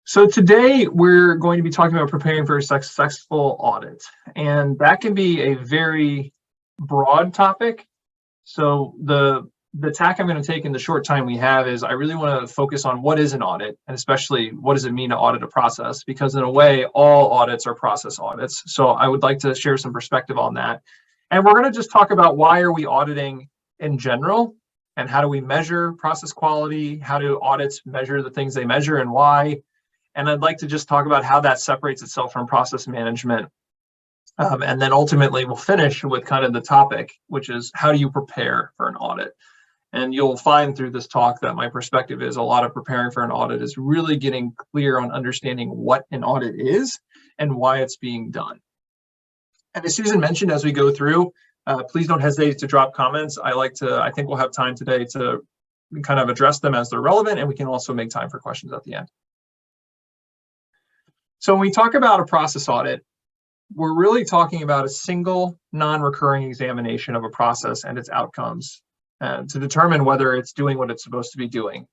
So today we're going to be talking about preparing for a successful audit, and that can be a very broad topic. So the tack I'm going to take in the short time we have is I really want to focus on what is an audit, and especially what does it mean to audit a process, because in a way all audits are process audits. So I would like to share some perspective on that. And we're going to just talk about why are we auditing in general, and how do we measure process quality, how do audits measure the things they measure and why. And I'd like to just talk about how that separates itself from process management. And then ultimately we'll finish with kind of the topic, which is how do you prepare for an audit? And you'll find through this talk that my perspective is a lot of preparing for an audit is really getting clear on understanding what an audit is and why it's being done. And as Susan mentioned, as we go through, please don't hesitate to drop comments. I think we'll have time today to kind of address them as they're relevant, and we can also make time for questions at the end. So when we talk about a process audit, we're really talking about a single non-recurring examination of a process and its outcomes to determine whether it's doing what it's supposed to be doing,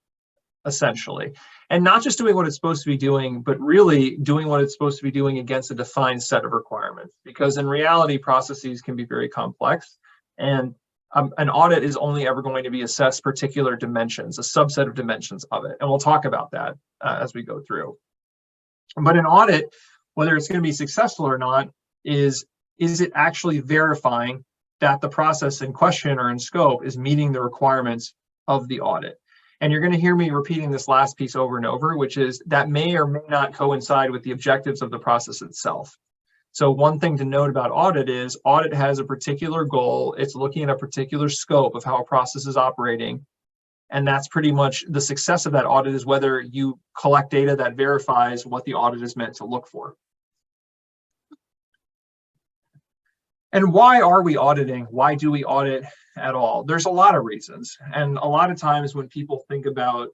essentially. And not just doing what it's supposed to be doing, but really doing what it's supposed to be doing against a defined set of requirements. Because in reality, processes can be very complex, and an audit is only ever going to be assessed particular dimensions, a subset of dimensions of it. And we'll talk about that as we go through. But an audit, whether it's going to be successful or not, is it actually verifying that the process in question or in scope is meeting the requirements of the audit? And you're going to hear me repeating this last piece over and over, which is that may or may not coincide with the objectives of the process itself. So one thing to note about audit is audit has a particular goal. It's looking at a particular scope of how a process is operating. And that's pretty much the success of that audit is whether you collect data that verifies what the audit is meant to look for. And why are we auditing? Why do we audit at all? There's a lot of reasons. And a lot of times when people think about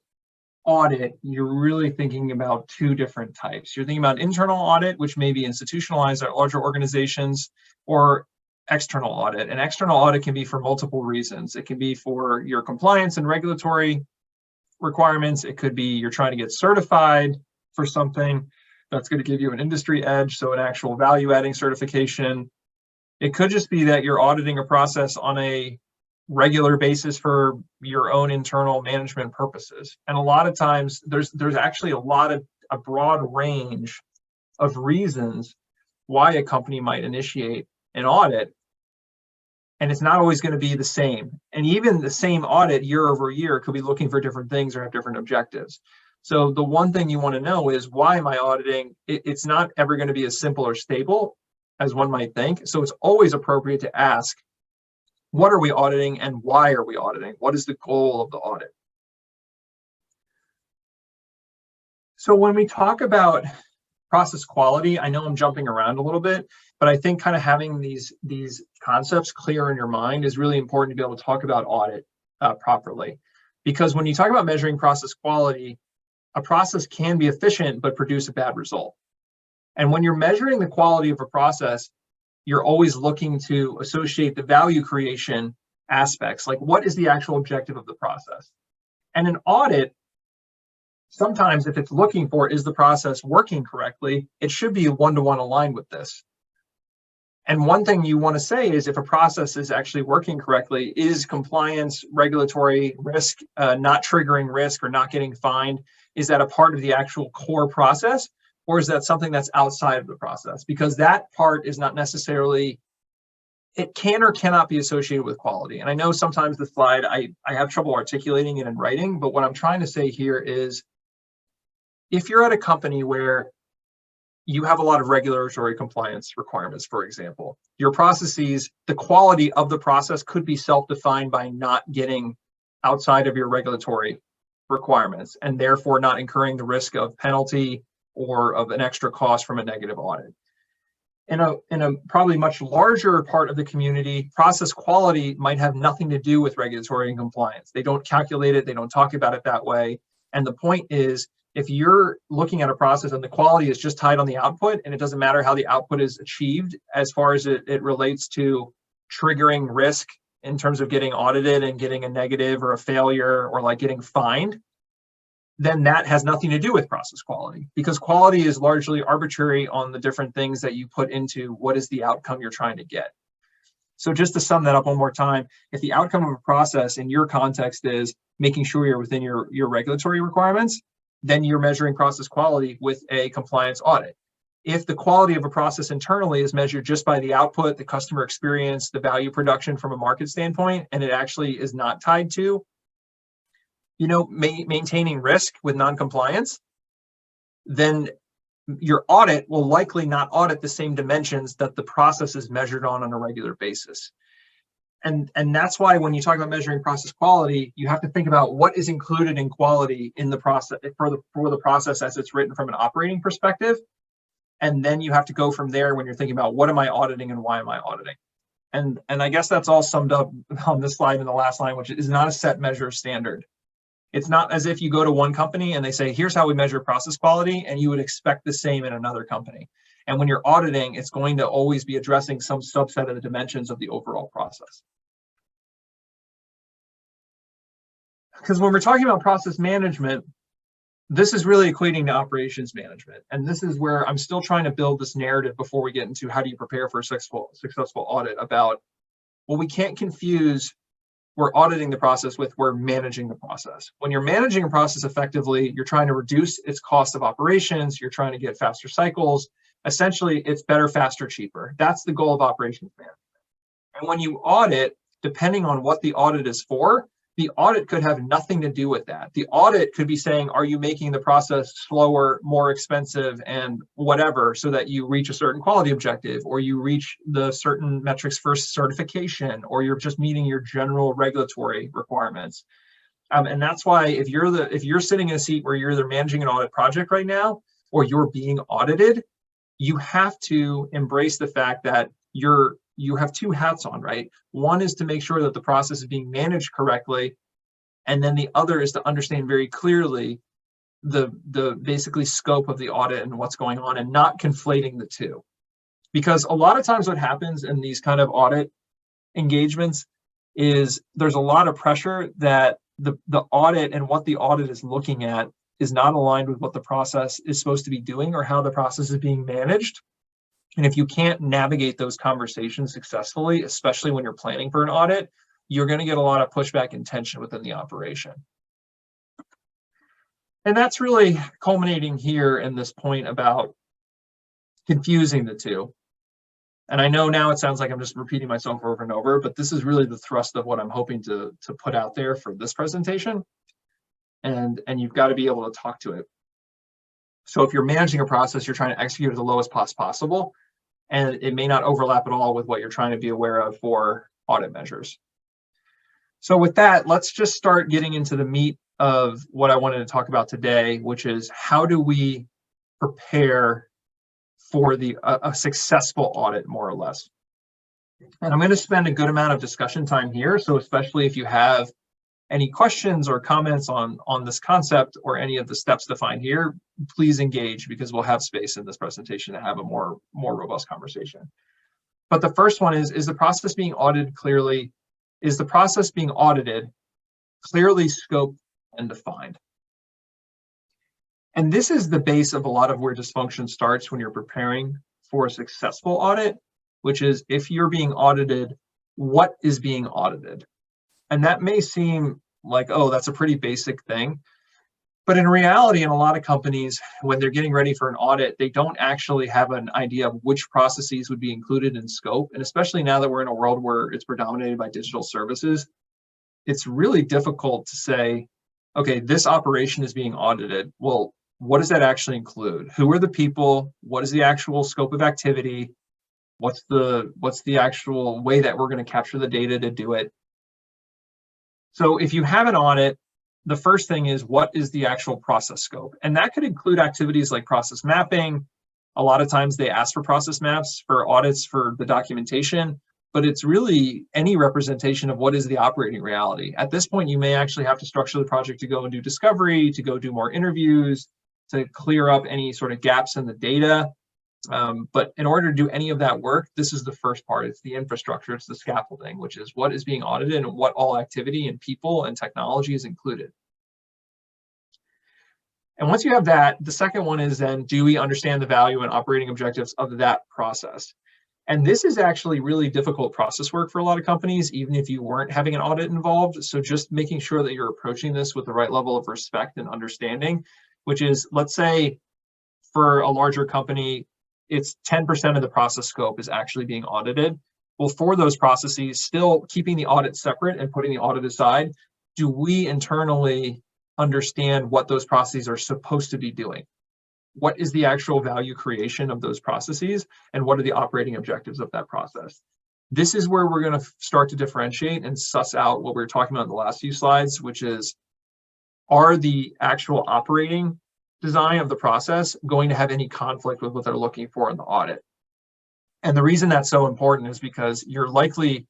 audit, you're really thinking about two different types. You're thinking about internal audit, which may be institutionalized at larger organizations, or external audit. And external audit can be for multiple reasons. It can be for your compliance and regulatory requirements. It could be you're trying to get certified for something that's going to give you an industry edge, so an actual value-adding certification. It could just be that you're auditing a process on a regular basis for your own internal management purposes. And a lot of times there's actually a broad range of reasons why a company might initiate an audit. And it's not always going to be the same. And even the same audit year over year could be looking for different things or have different objectives. So the one thing you want to know is, why am I auditing? It's not ever going to be as simple or stable as one might think. So it's always appropriate to ask, what are we auditing and why are we auditing? What is the goal of the audit? So when we talk about process quality, I know I'm jumping around a little bit, but I think kind of having these concepts clear in your mind is really important to be able to talk about audit properly. Because when you talk about measuring process quality, a process can be efficient but produce a bad result. And when you're measuring the quality of a process, you're always looking to associate the value creation aspects, like what is the actual objective of the process? And an audit, sometimes if it's looking for, is the process working correctly, it should be one-to-one aligned with this. And one thing you want to say is, if a process is actually working correctly, is compliance, regulatory risk, not triggering risk or not getting fined, is that a part of the actual core process? Or is that something that's outside of the process? Because that part is not necessarily, it can or cannot be associated with quality. And I know sometimes the slide, I have trouble articulating it in writing, but what I'm trying to say here is, if you're at a company where you have a lot of regulatory compliance requirements, for example, your processes, the quality of the process could be self-defined by not getting outside of your regulatory requirements, and therefore not incurring the risk of penalty or of an extra cost from a negative audit. In a probably much larger part of the community, process quality might have nothing to do with regulatory and compliance. They don't calculate it, they don't talk about it that way. And the point is, if you're looking at a process and the quality is just tied on the output, and it doesn't matter how the output is achieved as far as it relates to triggering risk in terms of getting audited and getting a negative or a failure or like getting fined, then that has nothing to do with process quality, because quality is largely arbitrary on the different things that you put into what is the outcome you're trying to get. So just to sum that up one more time, if the outcome of a process in your context is making sure you're within your regulatory requirements, then you're measuring process quality with a compliance audit. If the quality of a process internally is measured just by the output, the customer experience, the value production from a market standpoint, and it actually is not tied to, maintaining risk with non-compliance, then your audit will likely not audit the same dimensions that the process is measured on a regular basis. And that's why when you talk about measuring process quality, you have to think about what is included in quality in the process for the process as it's written from an operating perspective. And then you have to go from there when you're thinking about what am I auditing and why am I auditing? And I guess that's all summed up on this slide in the last line, which is not a set measure standard. It's not as if you go to one company and they say, here's how we measure process quality, and you would expect the same in another company. And when you're auditing, it's going to always be addressing some subset of the dimensions of the overall process. Because when we're talking about process management, this is really equating to operations management. And this is where I'm still trying to build this narrative before we get into how do you prepare for a successful audit about, well, we can't confuse we're auditing the process with we're managing the process. When you're managing a process effectively, you're trying to reduce its cost of operations, you're trying to get faster cycles. Essentially, it's better, faster, cheaper. That's the goal of operations management. And when you audit, depending on what the audit is for, the audit could have nothing to do with that. The audit could be saying, are you making the process slower, more expensive, and whatever, so that you reach a certain quality objective, or you reach the certain metrics for certification, or you're just meeting your general regulatory requirements. And that's why if you're sitting in a seat where you're either managing an audit project right now, or you're being audited, you have to embrace the fact that you have two hats on, right? One is to make sure that the process is being managed correctly, and then the other is to understand very clearly the basically scope of the audit and what's going on, and not conflating the two. Because a lot of times what happens in these kind of audit engagements is there's a lot of pressure that the audit and what the audit is looking at is not aligned with what the process is supposed to be doing or how the process is being managed. And if you can't navigate those conversations successfully, especially when you're planning for an audit, you're going to get a lot of pushback and tension within the operation. And that's really culminating here in this point about confusing the two. And I know now it sounds like I'm just repeating myself over and over, but this is really the thrust of what I'm hoping to put out there for this presentation. And you've got to be able to talk to it. So if you're managing a process, you're trying to execute at the lowest cost possible, and it may not overlap at all with what you're trying to be aware of for audit measures. So with that, let's just start getting into the meat of what I wanted to talk about today, which is how do we prepare for a successful audit, more or less. And I'm going to spend a good amount of discussion time here. So especially if you have any questions or comments on this concept or any of the steps defined here, please engage, because we'll have space in this presentation to have a more robust conversation. But the first one is the process being audited clearly? Is the process being audited clearly scoped and defined? And this is the base of a lot of where dysfunction starts when you're preparing for a successful audit, which is if you're being audited, what is being audited? And that may seem like, oh, that's a pretty basic thing. But in reality, in a lot of companies, when they're getting ready for an audit, they don't actually have an idea of which processes would be included in scope. And especially now that we're in a world where it's predominated by digital services, it's really difficult to say, okay, this operation is being audited. Well, what does that actually include? Who are the people? What is the actual scope of activity? What's the actual way that we're going to capture the data to do it? So if you have an audit, the first thing is, what is the actual process scope? And that could include activities like process mapping. A lot of times they ask for process maps for audits for the documentation, but it's really any representation of what is the operating reality. At this point, you may actually have to structure the project to go and do discovery, to go do more interviews, to clear up any sort of gaps in the data. But in order to do any of that work, this is the first part. It's the infrastructure, it's the scaffolding, which is what is being audited and what all activity and people and technology is included. And once you have that, the second one is then, do we understand the value and operating objectives of that process? And this is actually really difficult process work for a lot of companies, even if you weren't having an audit involved. So just making sure that you're approaching this with the right level of respect and understanding, which is, let's say for a larger company, it's 10% of the process scope is actually being audited. Well, for those processes, still keeping the audit separate and putting the audit aside, do we internally understand what those processes are supposed to be doing? What is the actual value creation of those processes, and what are the operating objectives of that process? This is where we're going to start to differentiate and suss out what we were talking about in the last few slides, which is, are the actual operating design of the process going to have any conflict with what they're looking for in the audit? And the reason that's so important is because you're likely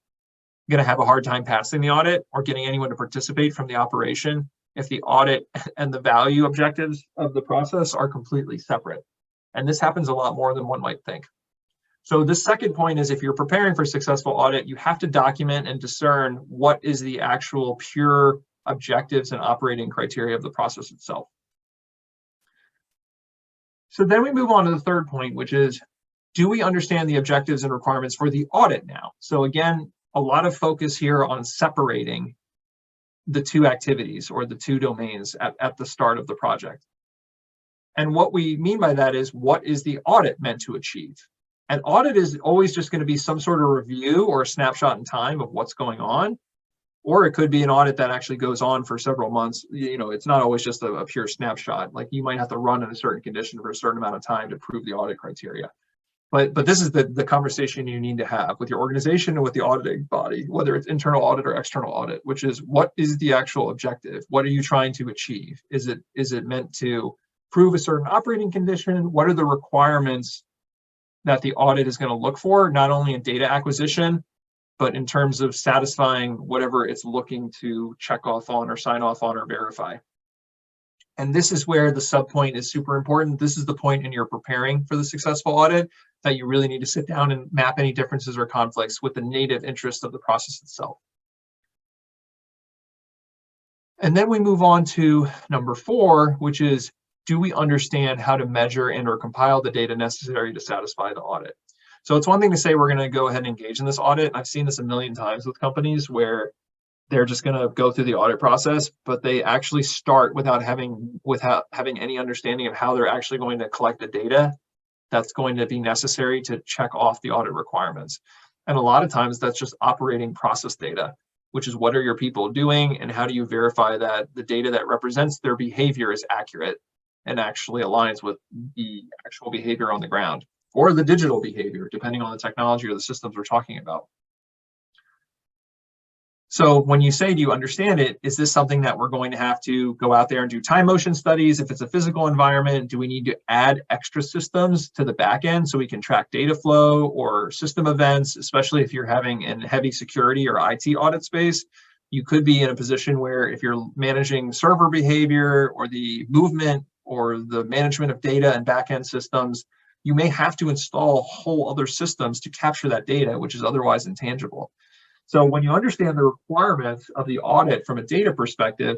going to have a hard time passing the audit or getting anyone to participate from the operation if the audit and the value objectives of the process are completely separate. And this happens a lot more than one might think. So the second point is, if you're preparing for a successful audit, you have to document and discern what is the actual pure objectives and operating criteria of the process itself. So then we move on to the third point, which is, do we understand the objectives and requirements for the audit now? So again, a lot of focus here on separating the two activities or the two domains at the start of the project. And what we mean by that is, what is the audit meant to achieve? An audit is always just going to be some sort of review or a snapshot in time of what's going on, or it could be an audit that actually goes on for several months. You know, it's not always just a pure snapshot. Like, you might have to run in a certain condition for a certain amount of time to prove the audit criteria. But this is the conversation you need to have with your organization and with the auditing body, whether it's internal audit or external audit, which is, what is the actual objective? What are you trying to achieve? Is it meant to prove a certain operating condition? What are the requirements that the audit is going to look for, not only in data acquisition, but in terms of satisfying whatever it's looking to check off on or sign off on or verify? And this is where the subpoint is super important. This is the point in your preparing for the successful audit that you really need to sit down and map any differences or conflicts with the native interest of the process itself. And then we move on to number 4, which is, do we understand how to measure and or compile the data necessary to satisfy the audit? So it's one thing to say we're going to go ahead and engage in this audit. I've seen this a million times with companies where they're just going to go through the audit process, but they actually start without having any understanding of how they're actually going to collect the data that's going to be necessary to check off the audit requirements. And a lot of times that's just operating process data, which is, what are your people doing, and how do you verify that the data that represents their behavior is accurate and actually aligns with the actual behavior on the ground, or the digital behavior, depending on the technology or the systems we're talking about. So when you say, do you understand it, is this something that we're going to have to go out there and do time motion studies? If it's a physical environment, do we need to add extra systems to the back end so we can track data flow or system events, especially if you're having in heavy security or IT audit space? You could be in a position where, if you're managing server behavior or the movement or the management of data and back-end systems, you may have to install whole other systems to capture that data, which is otherwise intangible. So when you understand the requirements of the audit from a data perspective,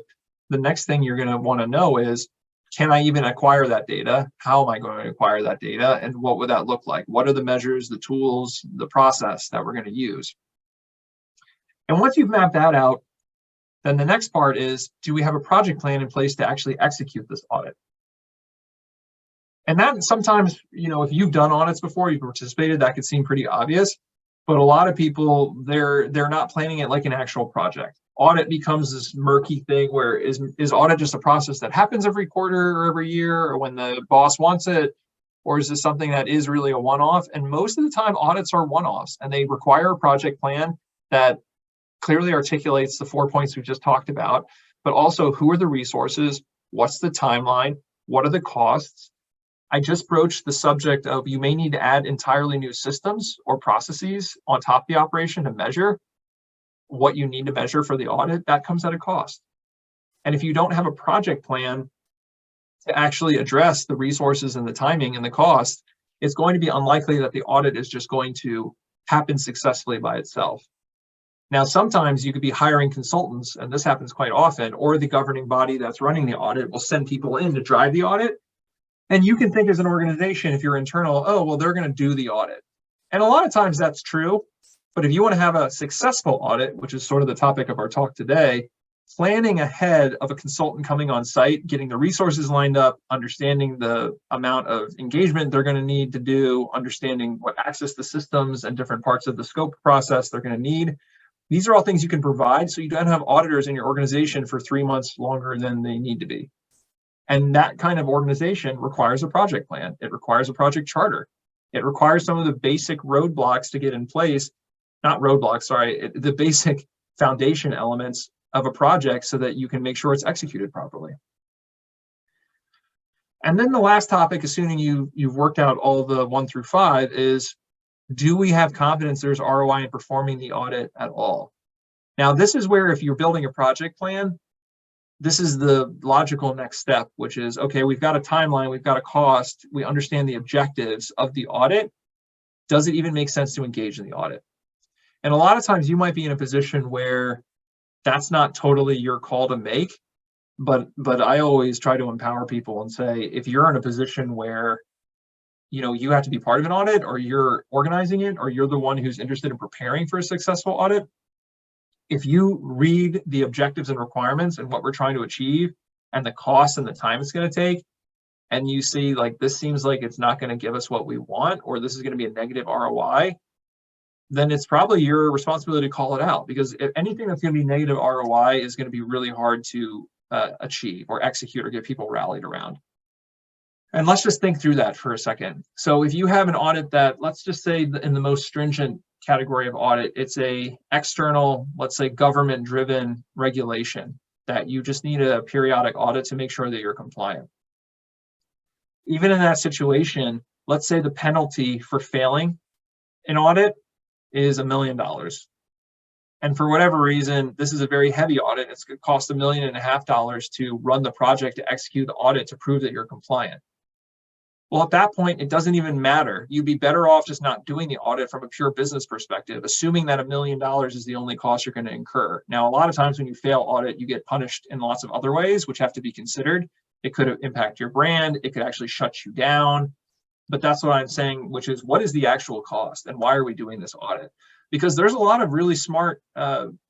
the next thing you're going to want to know is, can I even acquire that data? How am I going to acquire that data? And what would that look like? What are the measures, the tools, the process that we're going to use? And once you've mapped that out, then the next part is, do we have a project plan in place to actually execute this audit? And that sometimes, if you've done audits before, you've participated, that could seem pretty obvious. But a lot of people, they're not planning it like an actual project. Audit becomes this murky thing where, is audit just a process that happens every quarter or every year or when the boss wants it? Or is this something that is really a one-off? And most of the time, audits are one-offs, and they require a project plan that clearly articulates the 4 points we just talked about, but also, who are the resources? What's the timeline? What are the costs? I just broached the subject of, you may need to add entirely new systems or processes on top of the operation to measure what you need to measure for the audit. That comes at a cost. And if you don't have a project plan to actually address the resources and the timing and the cost, it's going to be unlikely that the audit is just going to happen successfully by itself. Now, sometimes you could be hiring consultants, and this happens quite often, or the governing body that's running the audit will send people in to drive the audit. And you can think as an organization, if you're internal, oh, well, they're going to do the audit. And a lot of times that's true. But if you want to have a successful audit, which is sort of the topic of our talk today, planning ahead of a consultant coming on site, getting the resources lined up, understanding the amount of engagement they're going to need to do, understanding what access to systems and different parts of the scope process they're going to need. These are all things you can provide so you don't have auditors in your organization for 3 months longer than they need to be. And that kind of organization requires a project plan. It requires a project charter. It requires some of the basic roadblocks to get in place, not roadblocks, sorry, the basic foundation elements of a project so that you can make sure it's executed properly. And then the last topic, assuming you've worked out all the 1 through 5, is do we have confidence there's ROI in performing the audit at all? Now, this is where if you're building a project plan, this is the logical next step, which is, okay, we've got a timeline, we've got a cost, we understand the objectives of the audit. Does it even make sense to engage in the audit? And a lot of times you might be in a position where that's not totally your call to make, but I always try to empower people and say, if you're in a position where you have to be part of an audit, or you're organizing it, or you're the one who's interested in preparing for a successful audit, if you read the objectives and requirements and what we're trying to achieve and the cost and the time it's going to take, and you see like this seems like it's not going to give us what we want, or this is going to be a negative ROI, then it's probably your responsibility to call it out, because if anything that's going to be negative ROI is going to be really hard to achieve or execute or get people rallied around. And let's just think through that for a second. So if you have an audit that, let's just say in the most stringent category of audit, it's a external, let's say government-driven regulation that you just need a periodic audit to make sure that you're compliant. Even in that situation, let's say the penalty for failing an audit is $1 million. And for whatever reason, this is a very heavy audit. It's going to cost $1.5 million to run the project, to execute the audit, to prove that you're compliant. Well, at that point, it doesn't even matter. You'd be better off just not doing the audit from a pure business perspective, assuming that $1 million is the only cost you're going to incur. Now, a lot of times when you fail audit, you get punished in lots of other ways, which have to be considered. It could impact your brand. It could actually shut you down. But that's what I'm saying, which is, what is the actual cost and why are we doing this audit? Because there's a lot of really smart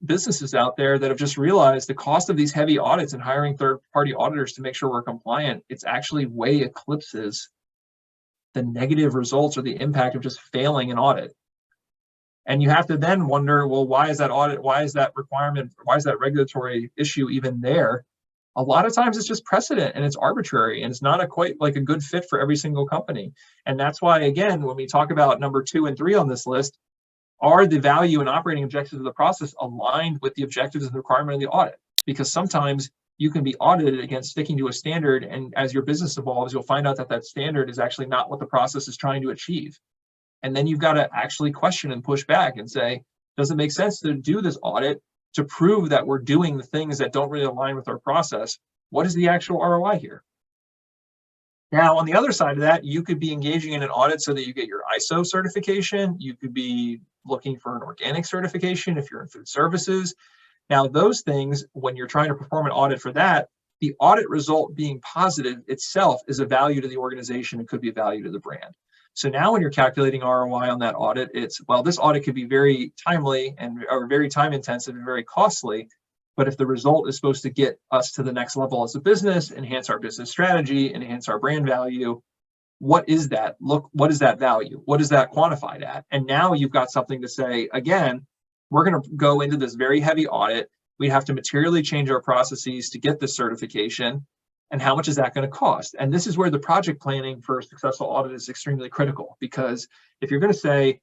businesses out there that have just realized the cost of these heavy audits and hiring third-party auditors to make sure we're compliant, it's actually way eclipses the negative results or the impact of just failing an audit. And you have to then wonder, well, why is that audit, why is that requirement, why is that regulatory issue even there? A lot of times it's just precedent and it's arbitrary and it's not quite like a good fit for every single company. And that's why, again, when we talk about number 2 and 3 on this list, are the value and operating objectives of the process aligned with the objectives and the requirement of the audit? Because sometimes you can be audited against sticking to a standard, and as your business evolves, you'll find out that that standard is actually not what the process is trying to achieve. And then you've got to actually question and push back and say, does it make sense to do this audit to prove that we're doing the things that don't really align with our process? What is the actual ROI here? Now, on the other side of that, you could be engaging in an audit so that you get your ISO certification. You could be looking for an organic certification if you're in food services. Now, those things, when you're trying to perform an audit for that, the audit result being positive itself is a value to the organization. It could be a value to the brand. So now when you're calculating ROI on that audit, it's, well, this audit could be very timely and or very time intensive and very costly. But if the result is supposed to get us to the next level as a business, enhance our business strategy, enhance our brand value, what is that? Look, what is that value? What is that quantified at? And now you've got something to say, again, we're going to go into this very heavy audit. We have to materially change our processes to get this certification. And how much is that going to cost? And this is where the project planning for a successful audit is extremely critical, because if you're going to say,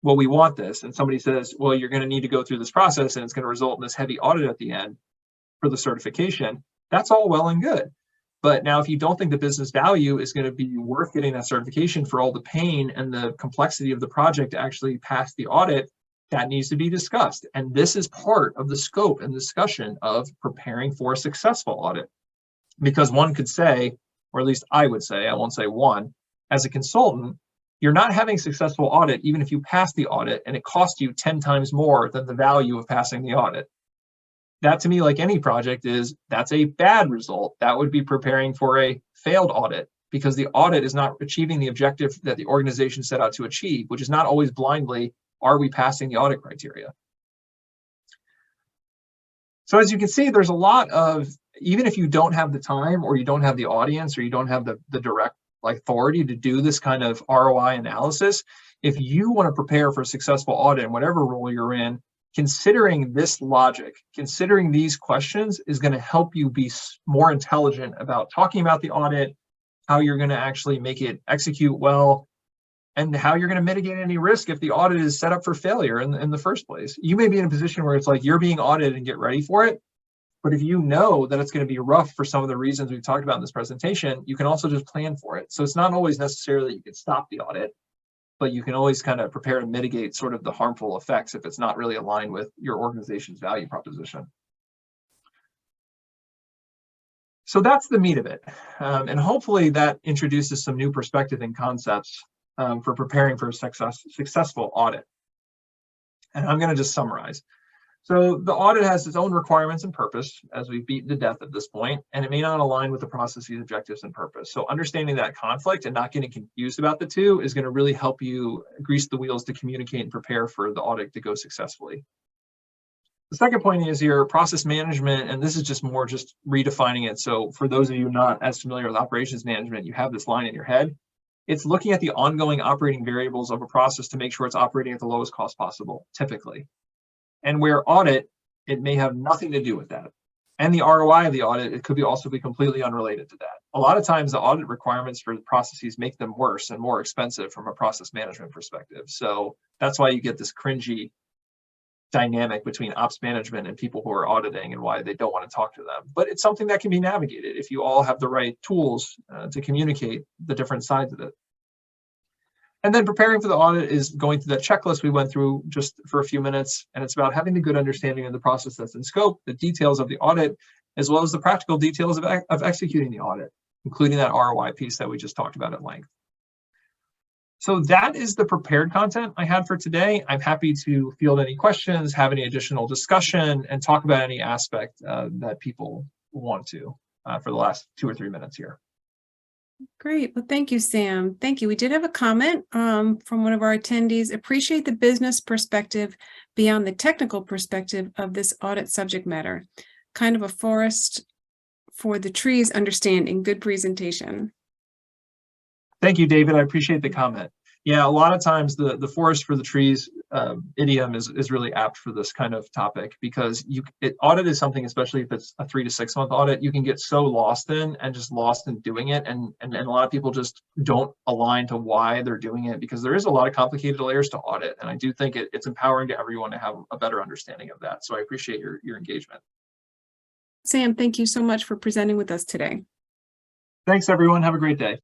well, we want this, and somebody says, well, you're going to need to go through this process and it's going to result in this heavy audit at the end for the certification, that's all well and good. But now if you don't think the business value is going to be worth getting that certification for all the pain and the complexity of the project to actually pass the audit, that needs to be discussed. And this is part of the scope and discussion of preparing for a successful audit. Because one could say, or at least I would say, I won't say one, as a consultant, you're not having a successful audit even if you pass the audit and it costs you 10 times more than the value of passing the audit. That, to me, like any project, that's a bad result. That would be preparing for a failed audit, because the audit is not achieving the objective that the organization set out to achieve, which is not always blindly, are we passing the audit criteria? So as you can see, there's a lot of, even if you don't have the time or you don't have the audience or you don't have the direct authority to do this kind of ROI analysis, if you want to prepare for a successful audit in whatever role you're in, considering this logic, considering these questions is going to help you be more intelligent about talking about the audit, how you're going to actually make it execute well, and how you're going to mitigate any risk if the audit is set up for failure in the first place. You may be in a position where it's like you're being audited and get ready for it, but if you know that it's going to be rough for some of the reasons we've talked about in this presentation, you can also just plan for it. So it's not always necessarily that you can stop the audit, but you can always kind of prepare to mitigate sort of the harmful effects if it's not really aligned with your organization's value proposition. So that's the meat of it. And hopefully that introduces some new perspective and concepts for preparing for a successful audit. And I'm going to just summarize. So the audit has its own requirements and purpose, as we've beaten to death at this point, and it may not align with the process's objectives and purpose. So understanding that conflict and not getting confused about the two is going to really help you grease the wheels to communicate and prepare for the audit to go successfully. The second point is your process management, and this is just more just redefining it. So for those of you not as familiar with operations management, you have this line in your head. It's looking at the ongoing operating variables of a process to make sure it's operating at the lowest cost possible, typically. And where audit, it may have nothing to do with that. And the ROI of the audit, it could also be completely unrelated to that. A lot of times the audit requirements for the processes make them worse and more expensive from a process management perspective. So that's why you get this cringy dynamic between ops management and people who are auditing and why they don't want to talk to them. But it's something that can be navigated if you all have the right tools to communicate the different sides of it. And then preparing for the audit is going through that checklist we went through just for a few minutes, and it's about having the good understanding of the process that's in scope, the details of the audit, as well as the practical details of executing the audit, including that ROI piece that we just talked about at length. So that is the prepared content I had for today. I'm happy to field any questions, have any additional discussion, and talk about any aspect that people want to for the last 2 or 3 minutes here. Great. Well, thank you, Sam. Thank you. We did have a comment from one of our attendees. Appreciate the business perspective beyond the technical perspective of this audit subject matter. Kind of a forest for the trees understanding. Good presentation. Thank you, David. I appreciate the comment. Yeah, a lot of times the forest for the trees idiom is really apt for this kind of topic, because audit is something, especially if it's a 3 to 6 month audit, you can get so lost in doing it, and a lot of people just don't align to why they're doing it, because there is a lot of complicated layers to audit, and I do think it's empowering to everyone to have a better understanding of that. So I appreciate your engagement. Sam, thank you so much for presenting with us today. Thanks, everyone. Have a great day.